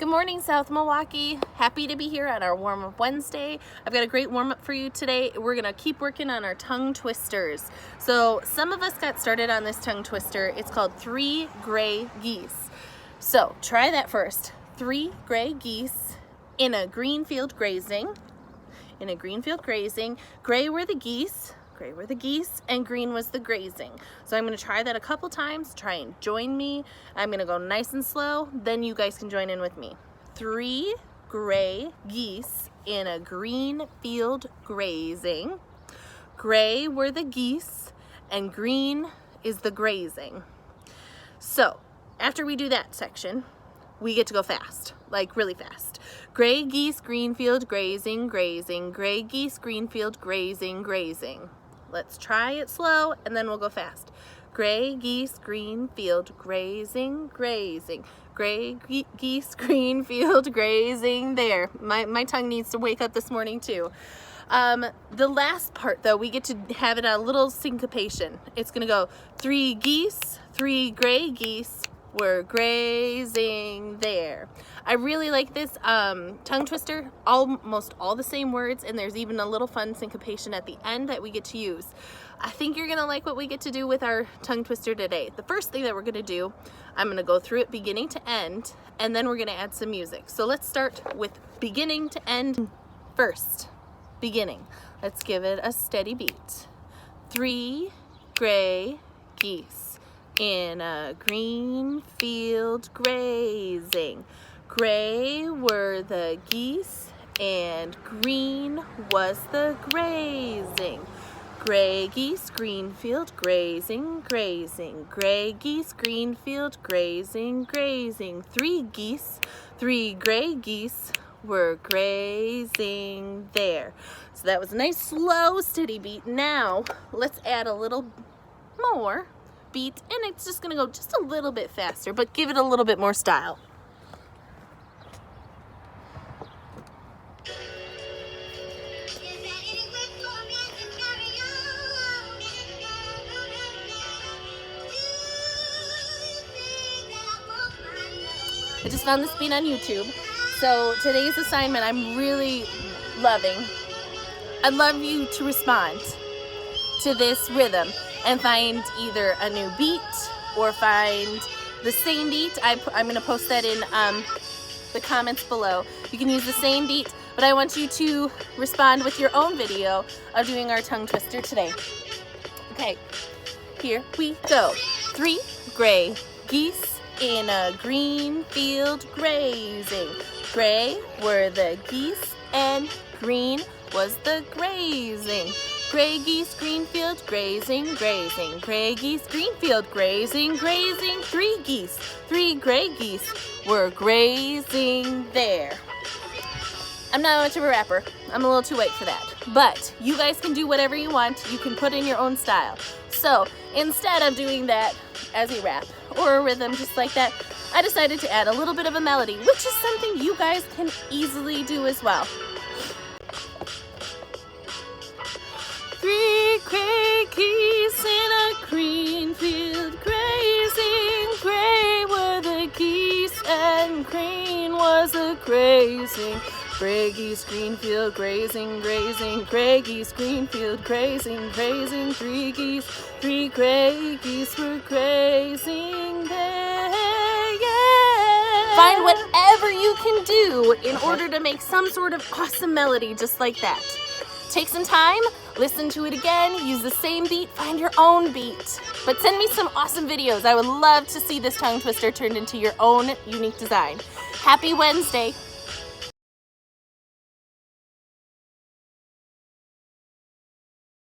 Good morning, South Milwaukee. Happy to be here on our warm-up Wednesday. I've got a great warm-up for you today. We're gonna keep working on our tongue twisters. So some of us got started on this tongue twister. It's called 3 Gray Geese. So try that first. 3 gray geese in a green field grazing. In a green field grazing. Gray were the geese, and green was the grazing. So I'm gonna try that a couple times. Try and join me. I'm gonna go nice and slow, then you guys can join in with me. 3 gray geese in a green field grazing. Gray were the geese, and green is the grazing. So after we do that section, we get to go fast, like really fast. Gray geese, green field grazing, grazing. Gray geese, green field grazing, grazing. Let's try it slow and then we'll go fast. Gray geese, green field grazing, grazing. Gray geese, green field grazing. There, my tongue needs to wake up this morning too. The last part though, we get to have it a little syncopation. It's gonna go 3 geese, 3 gray geese were grazing there. I really like this tongue twister, almost all the same words, and there's even a little fun syncopation at the end that we get to use. I think you're gonna like what we get to do with our tongue twister today. The first thing that we're gonna do, I'm gonna go through it beginning to end, and then we're gonna add some music. So let's start with beginning to end first. Beginning. Let's give it a steady beat. 3 gray geese in a green field grazing. Gray were the geese and green was the grazing. Gray geese, green field grazing, grazing. Gray geese, green field grazing, grazing. 3 geese, 3 gray geese were grazing there. So that was a nice slow steady beat. Now let's add a little more beat, and it's just gonna go just a little bit faster, but give it a little bit more style. I just found this beat on YouTube, so today's assignment I'm really loving. I'd love you to respond to this rhythm and find either a new beat or find the same beat. I'm going to post that in the comments below. You can use the same beat, but I want you to respond with your own video of doing our tongue twister today. Okay, here we go. 3 gray geese in a green field grazing. Gray were the geese and green was the grazing. Gray geese, green field grazing, grazing. Gray geese, green field grazing, grazing. 3 geese, 3 gray geese were grazing there. I'm not much of a rapper. I'm a little too white for that. But you guys can do whatever you want. You can put in your own style. So instead of doing that as a rap or a rhythm just like that, I decided to add a little bit of a melody, which is something you guys can easily do as well. 3 gray geese in a green field grazing. Gray were the geese and green was the grazing. Gray geese, green field grazing, grazing. Gray geese, green field grazing, grazing. 3 geese, 3 gray geese were grazing there, yeah. Find whatever you can do in order to make some sort of awesome melody just like that. Take some time, listen to it again, use the same beat, find your own beat. But send me some awesome videos. I would love to see this tongue twister turned into your own unique design. Happy Wednesday.